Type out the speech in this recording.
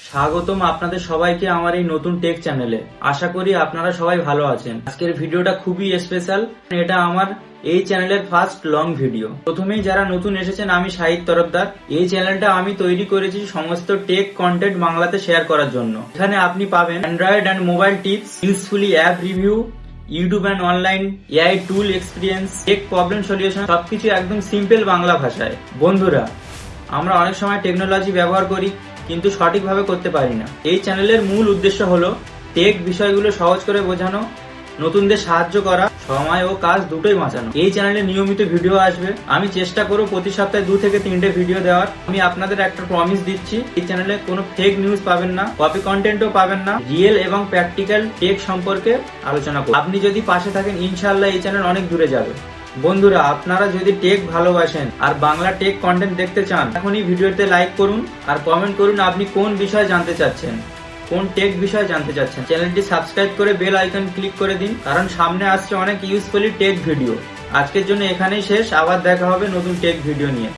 স্বাগতম আপনাদের সবাইকে আমার এই নতুন টেক চ্যানেলে। আশা করি আপনারা সবাই ভালো আছেন। আজকের ভিডিওটা খুবই স্পেশাল। এটা আমার এই চ্যানেলের ফার্স্ট লং ভিডিও। প্রথমেই যারা নতুন এসেছেন, আমি শাহিদ তরফদার। এই চ্যানেলটা আমি তৈরি করেছি সমস্ত টেক কন্টেন্ট বাংলাতে শেয়ার করার জন্য। এখানে আপনি পাবেন android and mobile tips, usefully app review, YouTube and online AI tool experience, tech problem solution, সবকিছু একদম সিম্পল বাংলা ভাষায়। বন্ধুরা, আমরা অনেক সময় টেকনোলজি ব্যবহার করি কিন্তু সঠিকভাবে করতে পারি না। এই চ্যানেলের মূল উদ্দেশ্য হলো টেক বিষয়গুলো সহজ করে বোঝানো, নতুনদের সাহায্য করা, সময় ও কাজ দুটোই বাঁচানো। এই চ্যানেলে নিয়মিত ভিডিও আসবে। আমি চেষ্টা করব প্রতি সপ্তাহে 2 থেকে 3টে ভিডিও দেওয়ার। আমি আপনাদের একটা প্রমিস দিচ্ছি, এই চ্যানেলে কোনো ফেক নিউজ পাবেন না, কপি কন্টেন্টও পাবেন না। রিয়েল এবং প্র্যাকটিক্যাল টেক সম্পর্কে আলোচনা করব। আপনি যদি পাশে থাকেন, ইনশাআল্লাহ এই চ্যানেল অনেক দূরে যাবে। বন্ধুরা, আপনারা যদি টেক ভালোবাসেন আর বাংলা টেক কন্টেন্ট দেখতে চান, এখনই ভিডিওতে লাইক করুন আর কমেন্ট করুন আপনি কোন বিষয় জানতে চাচ্ছেন, কোন টেক বিষয় জানতে চাচ্ছেন। চ্যানেলটি সাবস্ক্রাইব করে বেল আইকন ক্লিক করে দিন, কারণ সামনে আসছে অনেক ইউজফুলি টেক ভিডিও। আজকের জন্য এখানেই শেষ। আবার দেখা হবে নতুন টেক ভিডিও নিয়ে।